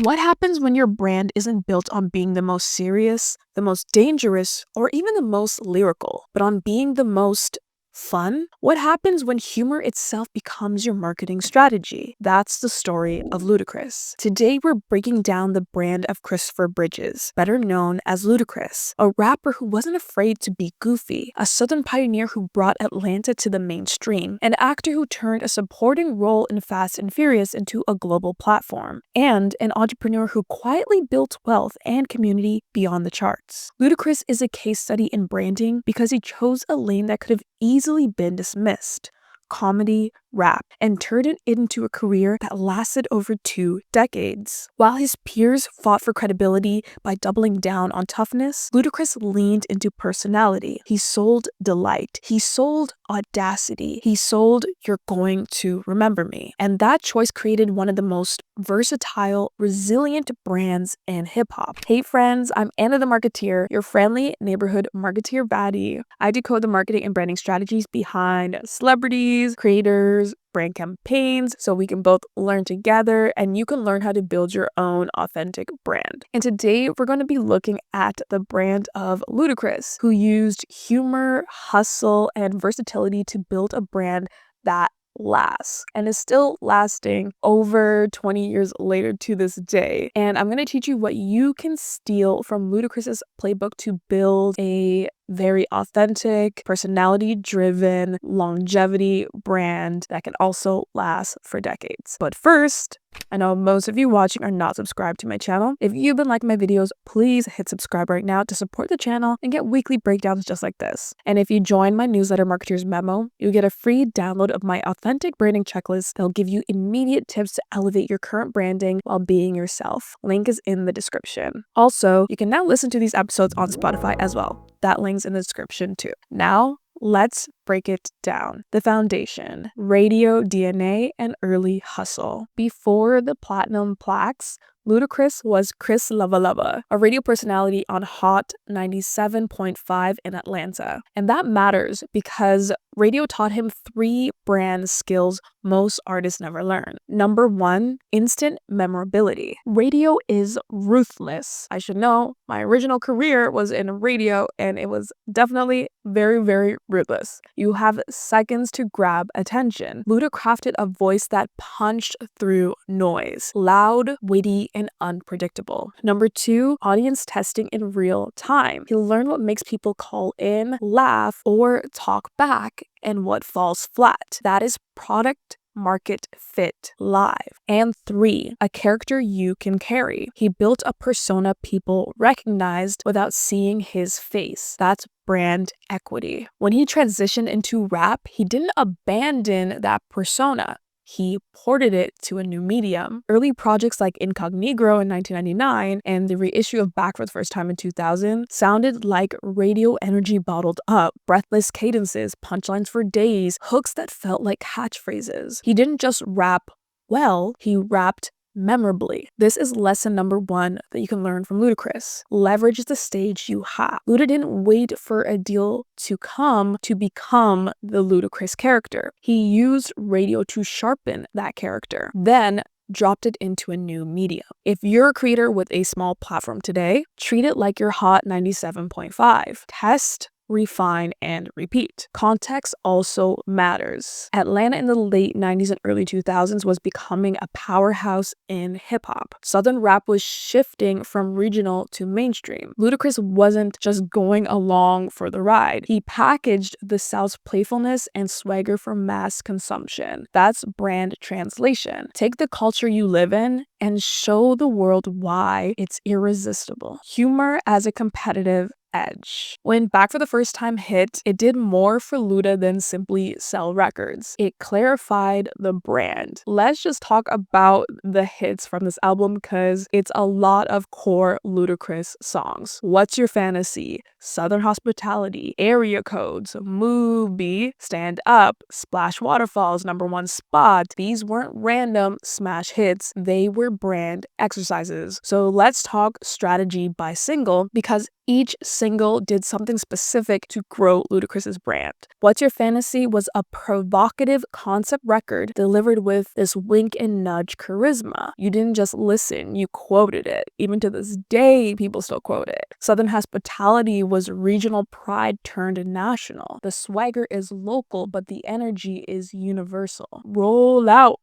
What happens when your brand isn't built on being the most serious, the most dangerous, or even the most lyrical, but on being the most fun? What happens when humor itself becomes your marketing strategy? That's the story of Ludacris. Today, we're breaking down the brand of Christopher Bridges, better known as Ludacris, a rapper who wasn't afraid to be goofy, a Southern pioneer who brought Atlanta to the mainstream, an actor who turned a supporting role in Fast and Furious into a global platform, and an entrepreneur who quietly built wealth and community beyond the charts. Ludacris is a case study in branding because he chose a lane that could have easily been dismissed: comedy, rap, and turned it into a career that lasted over 2 decades. While his peers fought for credibility by doubling down on toughness, Ludacris leaned into personality. He sold delight. He sold audacity. He sold "you're going to remember me." And that choice created one of the most versatile, resilient brands in hip-hop. Hey friends, I'm Ana The Marketeer, your friendly neighborhood marketeer baddie. I decode the marketing and branding strategies behind celebrities, creators, brand campaigns, so we can both learn together and you can learn how to build your own authentic brand. And today we're going to be looking at the brand of Ludacris, who used humor, hustle, and versatility to build a brand that lasts and is still lasting over 20 years later to this day. And I'm going to teach you what you can steal from Ludacris's playbook to build a very authentic, personality-driven, longevity brand that can also last for decades. But first, I know most of you watching are not subscribed to my channel. If you've been liking my videos, please hit subscribe right now to support the channel and get weekly breakdowns just like this. And if you join my newsletter Marketeers Memo, you'll get a free download of my authentic branding checklist that'll give you immediate tips to elevate your current branding while being yourself. Link is in the description. Also, you can now listen to these episodes on Spotify as well. That link's in the description too. Now, let's break it down. The foundation: radio DNA and early hustle. Before the platinum plaques, Ludacris was Chris Lava Lava, a radio personality on Hot 97.5 in Atlanta. And that matters because radio taught him 3 brand skills most artists never learn. Number 1, instant memorability. Radio is ruthless. I should know, my original career was in radio and it was definitely very, very ruthless. You have seconds to grab attention. Luda crafted a voice that punched through noise, loud, witty, and unpredictable. Number 2, audience testing in real time. He learned what makes people call in, laugh, or talk back, and what falls flat. That is product market fit live. And 3, a character you can carry. He built a persona people recognized without seeing his face. That's brand equity. When he transitioned into rap, he didn't abandon that persona. He ported it to a new medium. Early projects like Incognito in 1999 and the reissue of Back for the First Time in 2000 sounded like radio energy bottled up. Breathless cadences, punchlines for days, hooks that felt like catchphrases. He didn't just rap well, he rapped memorably. This is lesson number 1 that you can learn from Ludacris. Leverage the stage you have. Luda didn't wait for a deal to come to become the Ludacris character. He used radio to sharpen that character, then dropped it into a new medium. If you're a creator with a small platform today, treat it like your Hot 97.5. Test, refine, and repeat. Context also matters. Atlanta in the late 90s and early 2000s was becoming a powerhouse in hip-hop. Southern rap was shifting from regional to mainstream. Ludacris wasn't just going along for the ride. He packaged the South's playfulness and swagger for mass consumption. That's brand translation. Take the culture you live in and show the world why it's irresistible. Humor as a competitive edge. When Back for the First Time hit, it did more for Luda than simply sell records. It clarified the brand. Let's just talk about the hits from this album because it's a lot of core Ludacris songs. What's Your Fantasy? Southern Hospitality, Area Codes, Movie, Stand Up, Splash Waterfalls, Number 1 Spot. These weren't random smash hits, they were brand exercises. So let's talk strategy by single because Each single did something specific to grow Ludacris's brand. What's Your Fantasy was a provocative concept record delivered with this wink and nudge charisma. You didn't just listen, you quoted it. Even to this day, people still quote it. Southern Hospitality was regional pride turned national. The swagger is local, but the energy is universal. Roll out.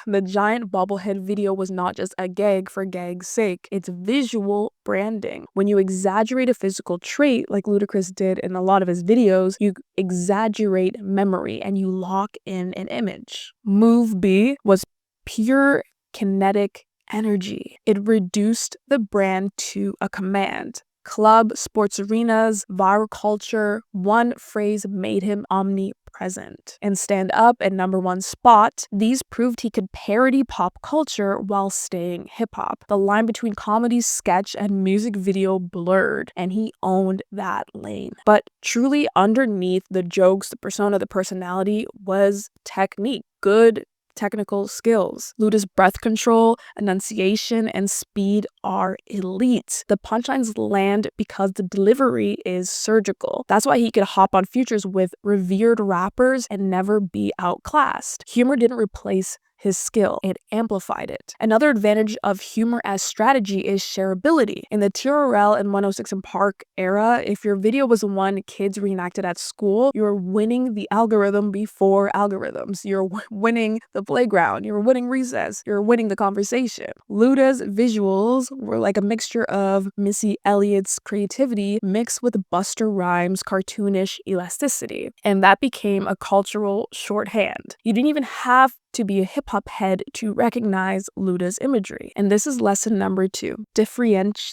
The giant bobblehead video was not just a gag for gag's sake. It's visual branding. When you exaggerate a physical trait, like Ludacris did in a lot of his videos, you exaggerate memory and you lock in an image. Move B was pure kinetic energy. It reduced the brand to a command. Club, sports arenas, viral culture, one phrase made him omnipresent. And Stand Up at #1 spot, these proved he could parody pop culture while staying hip-hop. The line between comedy, sketch, and music video blurred, and he owned that lane. But truly underneath the jokes, the persona, the personality was technique. Good technical skills. Luda's breath control, enunciation, and speed are elite. The punchlines land because the delivery is surgical. That's why he could hop on features with revered rappers and never be outclassed. Humor didn't replace his skill, it amplified it. Another advantage of humor as strategy is shareability. In the TRL and 106 & Park era, if your video was one kids reenacted at school, you're winning the algorithm before algorithms. You're winning the playground, you're winning recess, you're winning the conversation. Luda's visuals were like a mixture of Missy Elliott's creativity mixed with Buster Rhymes' cartoonish elasticity, and that became a cultural shorthand. You didn't even have to be a hip-hop head to recognize Luda's imagery. And this is lesson number 2. Differentiate.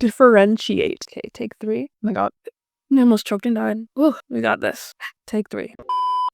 Okay, take 3. Oh my god. I almost choked and died. Woo, we got this. Take 3.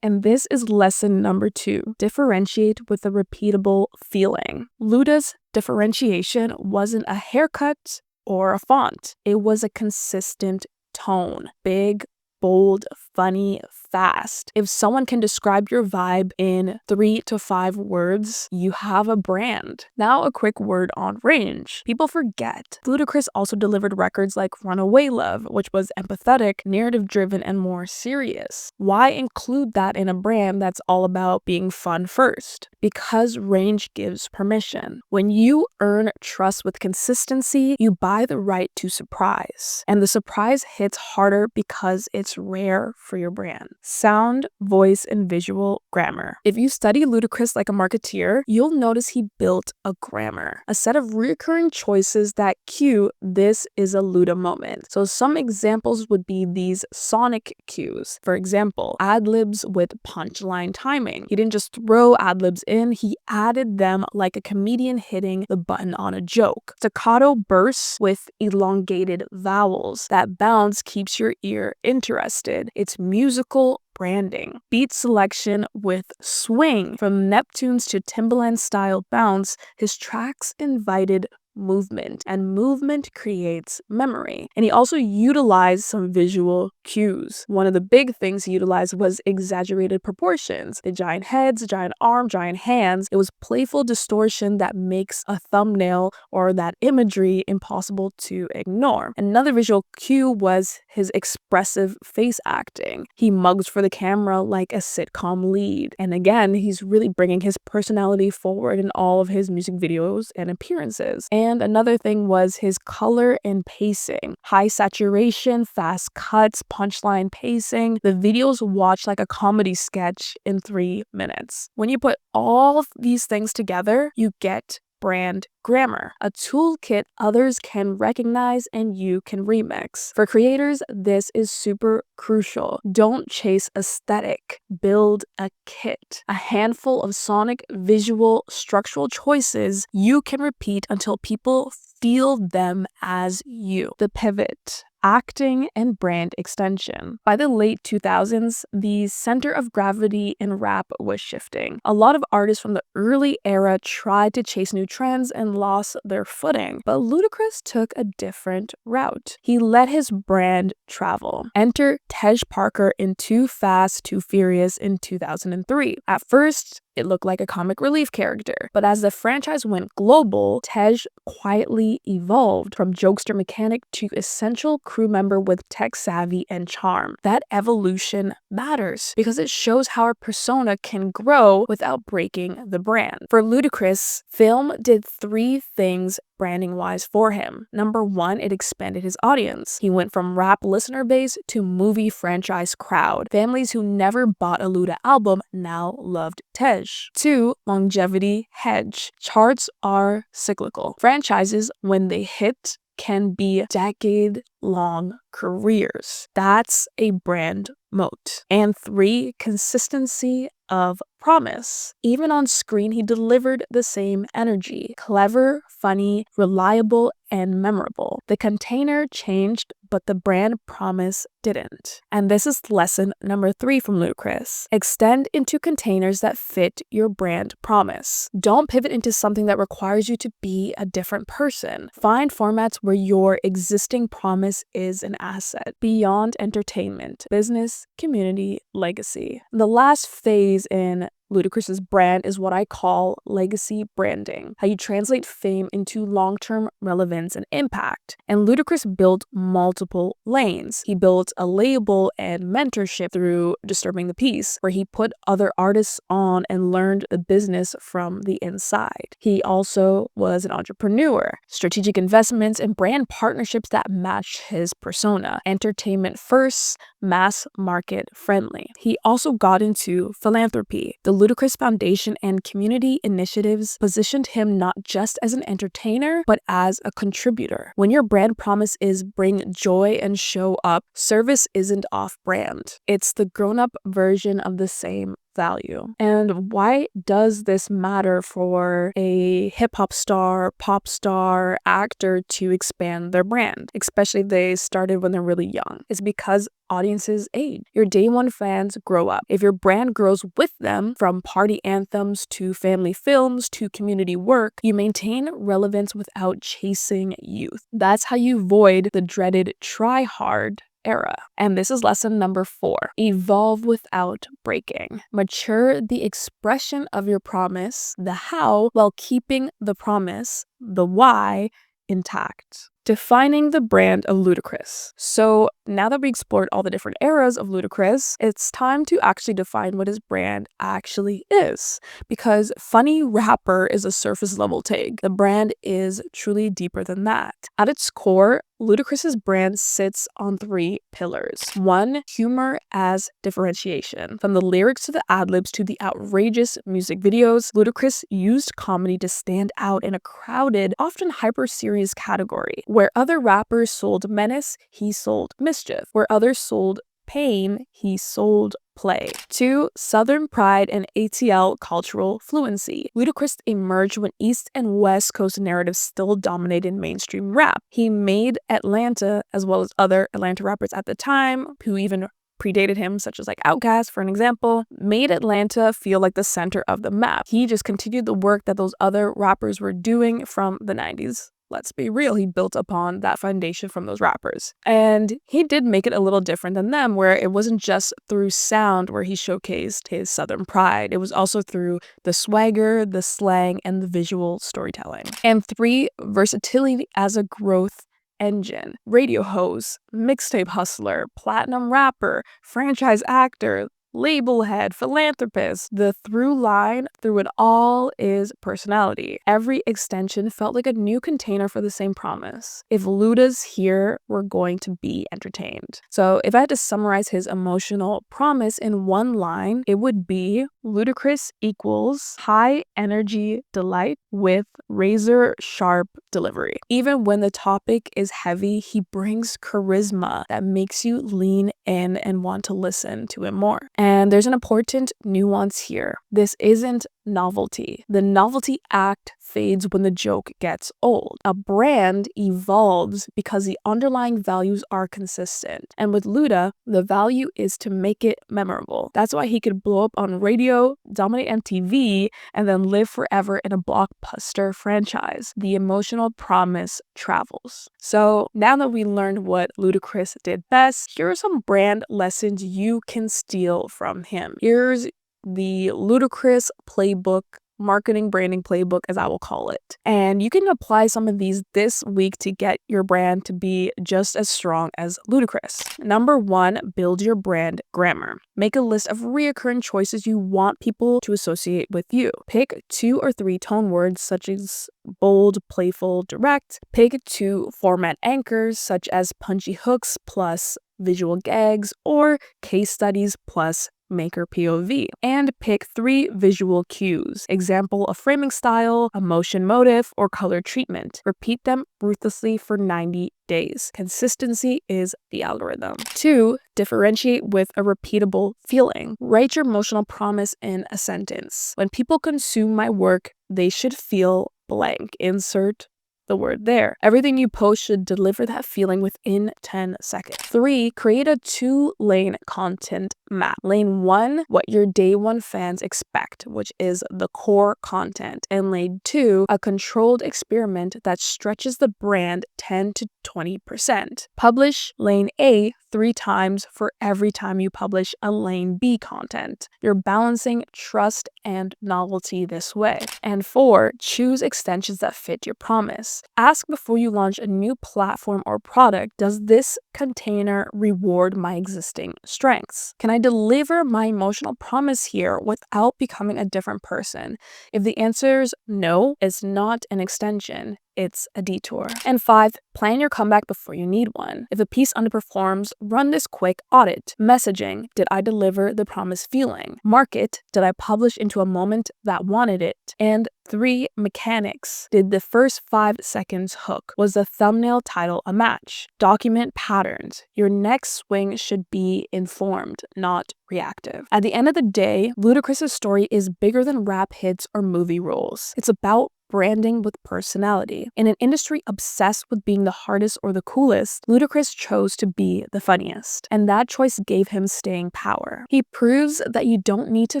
And this is lesson number 2. Differentiate with a repeatable feeling. Luda's differentiation wasn't a haircut or a font. It was a consistent tone. Big, bold, funny, fast. If someone can describe your vibe in 3 to 5 words, you have a brand. Now a quick word on range. People forget. Ludacris also delivered records like Runaway Love, which was empathetic, narrative-driven, and more serious. Why include that in a brand that's all about being fun first? Because range gives permission. When you earn trust with consistency, you buy the right to surprise. And the surprise hits harder because it's rare for your brand. Sound, voice, and visual grammar. If you study Ludacris like a marketeer, you'll notice he built a grammar, a set of recurring choices that cue this is a Luda moment. So some examples would be these sonic cues. For example, ad-libs with punchline timing. He didn't just throw ad-libs in, he added them like a comedian hitting the button on a joke. Staccato bursts with elongated vowels. That bounce keeps your ear interested. It's musical branding. Beat selection with swing. From Neptunes to Timbaland style bounce, his tracks invited movement, and movement creates memory. And he also utilized some visual cues. One of the big things he utilized was exaggerated proportions. The giant heads, giant arm, giant hands. It was playful distortion that makes a thumbnail or that imagery impossible to ignore. Another visual cue was his expressive face acting. He mugs for the camera like a sitcom lead. And again, he's really bringing his personality forward in all of his music videos and appearances. And another thing was his color and pacing. High saturation, fast cuts, punchline pacing. The videos watch like a comedy sketch in 3 minutes. When you put all of these things together, you get brand grammar, a toolkit others can recognize and you can remix. For creators, this is super crucial. Don't chase aesthetic, build a kit. A handful of sonic, visual, structural choices you can repeat until people feel them as you. The pivot. Acting and brand extension. By the late 2000s, the center of gravity in rap was shifting. A lot of artists from the early era tried to chase new trends and lost their footing, but Ludacris took a different route. He let his brand travel. Enter Tej Parker in Too Fast, Too Furious in 2003. At first, it looked like a comic relief character. But as the franchise went global, Tej quietly evolved from jokester mechanic to essential crew member with tech savvy and charm. That evolution matters because it shows how a persona can grow without breaking the brand. For Ludacris, film did 3 things branding-wise for him. Number 1, it expanded his audience. He went from rap listener base to movie franchise crowd. Families who never bought a Luda album now loved Tej. 2, longevity hedge. Charts are cyclical. Franchises, when they hit, can be decade-long careers. That's a brand moat. And 3, consistency of promise. Even on screen, he delivered the same energy. Clever, funny, reliable, and memorable. The container changed, but the brand promise didn't. And this is lesson number 3 from Ludacris. Extend into containers that fit your brand promise. Don't pivot into something that requires you to be a different person. Find formats where your existing promise is an asset beyond entertainment, business, community, legacy. The last phase in Ludacris's brand is what I call legacy branding, how you translate fame into long-term relevance and impact. And Ludacris built multiple lanes. He built a label and mentorship through Disturbing the Peace, where he put other artists on and learned the business from the inside. He also was an entrepreneur, strategic investments and brand partnerships that matched his persona. Entertainment first, mass market friendly. He also got into philanthropy. The Ludacris Foundation and community initiatives positioned him not just as an entertainer, but as a contributor. When your brand promise is bring joy and show up, service isn't off-brand. It's the grown-up version of the same value. And why does this matter for a hip-hop star, pop star, actor to expand their brand, especially if they started when they're really young? It's because audiences age. Your day one fans grow up. If your brand grows with them, from party anthems to family films to community work, you maintain relevance without chasing youth. That's how you avoid the dreaded try hard era. And this is lesson number 4. Evolve without breaking. Mature the expression of your promise, the how, while keeping the promise, the why, intact. Defining the brand of Ludacris. So now that we explored all the different eras of Ludacris, it's time to actually define what his brand actually is. Because funny rapper is a surface level take. The brand is truly deeper than that. At its core, Ludacris's brand sits on 3 pillars. 1, humor as differentiation. From the lyrics to the ad-libs to the outrageous music videos, Ludacris used comedy to stand out in a crowded, often hyper-serious category. Where other rappers sold menace, he sold mischief. Where others sold pain, he sold play. 2, Southern pride and ATL cultural fluency. Ludacris emerged when East and West Coast narratives still dominated mainstream rap. He made Atlanta, as well as other Atlanta rappers at the time, who even predated him, such as like Outkast, for an example, made Atlanta feel like the center of the map. He just continued the work that those other rappers were doing from the 90s. Let's be real, he built upon that foundation from those rappers. And he did make it a little different than them, where it wasn't just through sound where he showcased his Southern pride. It was also through the swagger, the slang, and the visual storytelling. And 3, versatility as a growth engine. Radio host, mixtape hustler, platinum rapper, franchise actor, label head, philanthropist. The through line through it all is personality. Every extension felt like a new container for the same promise. If Luda's here, we're going to be entertained. So if I had to summarize his emotional promise in one line, it would be Ludacris equals high energy delight with razor sharp delivery. Even when the topic is heavy, he brings charisma that makes you lean in and want to listen to him more. And there's an important nuance here. This isn't novelty. The novelty act fades when the joke gets old. A brand evolves because the underlying values are consistent. And with Luda, the value is to make it memorable. That's why he could blow up on radio, dominate MTV, and then live forever in a blockbuster franchise. The emotional promise travels. So now that we learned what Ludacris did best, here are some brand lessons you can steal from him. Here's the Ludacris playbook, marketing branding playbook, as I will call it. And you can apply some of these this week to get your brand to be just as strong as Ludacris. Number 1, build your brand grammar. Make a list of reoccurring choices you want people to associate with you. Pick 2 or 3 tone words such as bold, playful, direct. Pick 2 format anchors such as punchy hooks plus visual gags, or case studies plus maker POV, and pick 3 visual cues. Example, a framing style, a motion motive, or color treatment. Repeat them ruthlessly for 90 days. Consistency is the algorithm. 2, differentiate with a repeatable feeling. Write your emotional promise in a sentence. When people consume my work, they should feel blank. Insert the word there. Everything you post should deliver that feeling within 10 seconds. 3, create a 2-lane content map. Lane 1, what your day 1 fans expect, which is the core content. And lane 2, a controlled experiment that stretches the brand 10 to 20%. Publish lane A 3 times for every time you publish a lane B content. You're balancing trust and novelty this way. And 4, choose extensions that fit your promise. Ask before you launch a new platform or product, does this container reward my existing strengths? Can I deliver my emotional promise here without becoming a different person? If the answer is no, it's not an extension. It's a detour. And 5, plan your comeback before you need one. If a piece underperforms, run this quick audit. Messaging, did I deliver the promised feeling? Market, did I publish into a moment that wanted it? And 3, mechanics, did the first 5 seconds hook? Was the thumbnail title a match? Document patterns. Your next swing should be informed, not reactive. At the end of the day, Ludacris' story is bigger than rap hits or movie roles. It's about branding with personality. In an industry obsessed with being the hardest or the coolest, Ludacris chose to be the funniest, and that choice gave him staying power. He proves that you don't need to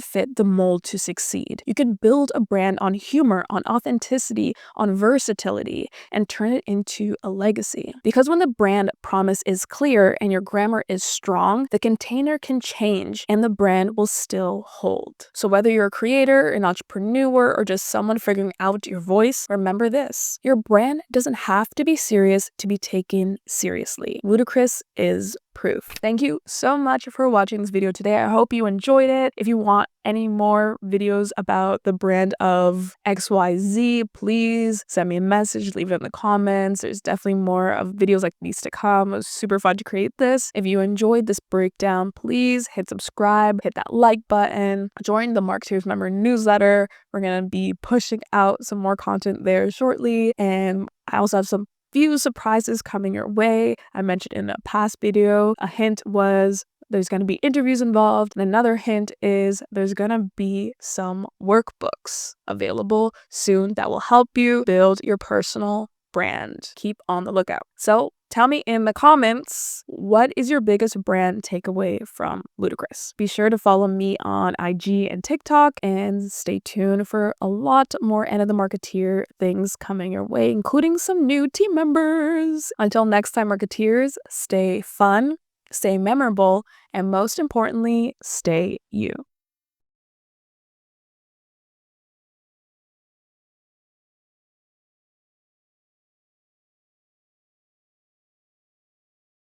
fit the mold to succeed. You can build a brand on humor, on authenticity, on versatility, and turn it into a legacy. Because when the brand promise is clear and your grammar is strong, the container can change and the brand will still hold. So whether you're a creator, an entrepreneur, or just someone figuring out your voice, remember this: your brand doesn't have to be serious to be taken seriously. Ludacris is proof. Thank you so much for watching this video today. I hope you enjoyed it. If you want any more videos about the brand of XYZ, please send me a message, leave it in the comments. There's definitely more of videos like these to come. It was super fun to create this. If you enjoyed this breakdown, please hit subscribe, hit that like button, join the Marketeers member newsletter. We're going to be pushing out some more content there shortly, and I also have some few surprises coming your way. I mentioned in a past video, a hint was there's going to be interviews involved, and another hint is there's going to be some workbooks available soon that will help you build your personal brand. Keep on the lookout. So tell me in the comments, what is your biggest brand takeaway from Ludacris? Be sure to follow me on IG and TikTok, and stay tuned for a lot more Ana The Marketeer things coming your way, including some new team members. Until next time, Marketeers, stay fun, stay memorable, and most importantly, stay you.